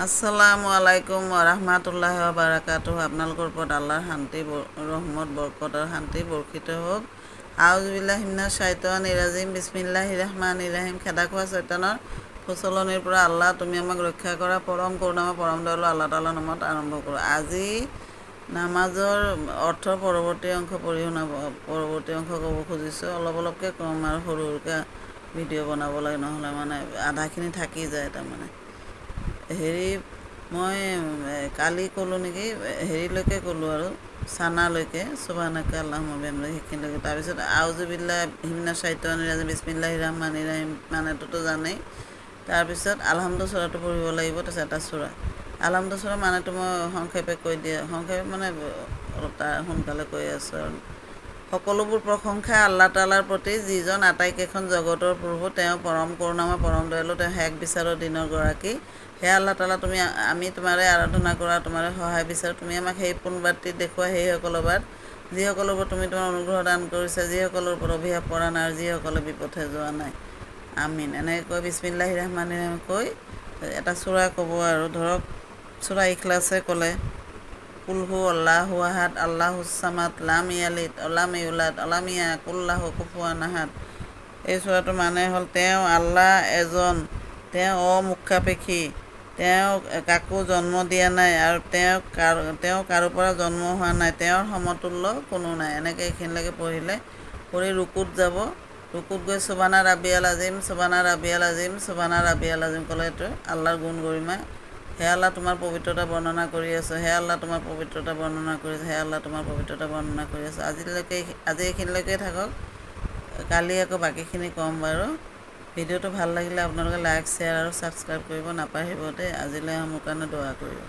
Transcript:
আসসালামু আলাইকুম ওৰহমাতুল্লাহি ওয়া বাৰাকাতুহু। আপোনালোকৰ ওপৰত আল্লাহৰ শান্তি ৰহমত বৰকত আৰু শান্তি বৰ্ষিত হওক। আউযুবিল্লাহি মিনাশ শাইতানিৰ ৰাজিম। বিসমিল্লাহিৰ ৰহমানিৰ ৰহিম। খেদা খোৱা চৈতানৰ প্ৰচলনিৰ পৰা আল্লাহ তুমি আমাক ৰক্ষা কৰা। পৰম কৰুণাময় পৰম দয়ালু আল্লাহ তাআলাৰ নামত আৰম্ভ কৰোঁ। আজি নামাজৰ অৰ্থৰ পৰৱৰ্তী অংশ পৰৱৰ্তী অংশ ক'ব খুজিছোঁ। অলপকৈ ক'ম আৰু সৰু সৰুকৈ ভিডিঅ' বনাব লাগে, নহ'লে মানে আধাখিনি থাকি যায়। তাৰমানে মই কালি ক'লোঁ নেকি, হেৰিলৈকে ক'লোঁ আৰু চানালৈকে, সুবহানাকা আল্লাহুম্মা বিহামদিকা সেইখিনিলৈকে। তাৰপিছত আউযুবিল্লাহি মিনাশ শাইতানিৰ ৰাজিম বিসমিল্লাহিৰ ৰহমানিৰ ৰহিম মানেটোতো জানেই। তাৰপিছত আলহামদু সূৰাটো পঢ়িব লাগিব। তাৰপিছত এটা সূৰা আলহামদু সূৰা মানেটো মই সংক্ষেপে কৈ দিয়ে, সংক্ষেপে মানে অলপ সোনকালে কৈ আছোঁ আৰু। সকলোবোৰ প্ৰশংসা আল্লাহ তাআলাৰ প্ৰতি, যিজন আটাইকেইখন জগতৰ প্ৰভু। তেওঁ পৰম কৰোণাময় পৰম দয়ালু, তেওঁ শেষ বিচাৰৰ দিনৰ গৰাকী। হে আল্লাহ তাআলা, আমি তোমাৰে আৰাধনা কৰা, তোমাৰে সহায় বিচাৰোঁ। তুমি আমাক সেই পোনবাতি দেখুওৱা সেইসকলৰ বাট, যিসকলৰ ওপৰত তুমি তোমাৰ অনুগ্ৰহ দান কৰিছা, যিসকলৰ ওপৰত অভিশাপ পৰা নাই আৰু যিসকলে বিপথে যোৱা নাই। আমিন। এনেকৈ কৈ বিসমিল্লাহিৰ ৰহমানিৰ ৰহিম কৈ এটা সূৰা ক'ব আৰু। ধৰক সূৰা ইখলাছে ক'লে, কুল হু আল্লাহু আহাদ আল্লাহুছ ছামাদ লাম ইয়ালিদ ওয়ালাম ইউলাদ ওয়ালাম ইয়াকুল লাহু কুফুৱান আহাদ। এই সূৰাটোৰ মানে হ'ল, তেওঁ আল্লাহ এজন, তেওঁ অমুখাপেক্ষী, তেওঁ কাকো জন্ম দিয়া নাই আৰু তেওঁ কাৰো পৰা জন্ম হোৱা নাই, তেওঁৰ সমতুল্য কোনো নাই। এনেকৈ এইখিনিলৈকে পঢ়ি ৰুকুত যাব। ৰুকুত গৈ সুবহানা ৰাব্বিয়াল আযীম, সুবহানা ৰাব্বিয়াল আযীম, সুবহানা ৰাব্বিয়াল আযীম ক'লে এইটো আল্লাহৰ গুণ গৰিমা। হে আল্লাহ, তোমাৰ পবিত্ৰতা বৰ্ণনা কৰি আছোঁ। হে আল্লাহ, তোমাৰ পবিত্ৰতা বৰ্ণনা কৰি আছোঁ। হে আল্লাহ, তোমাৰ পবিত্ৰতা বৰ্ণনা কৰি আছোঁ। আজি এইখিনিলৈকে থাকক। কালি আকৌ বাকীখিনি ক'ম বাৰু। ভিডিঅ'টো ভাল লাগিলে আপোনালোকে লাইক, শ্বেয়াৰ আৰু ছাবস্ক্ৰাইব কৰিব নাপাহৰিব দেই। আজিলৈ মোৰ কাৰণে দোৱা কৰিব।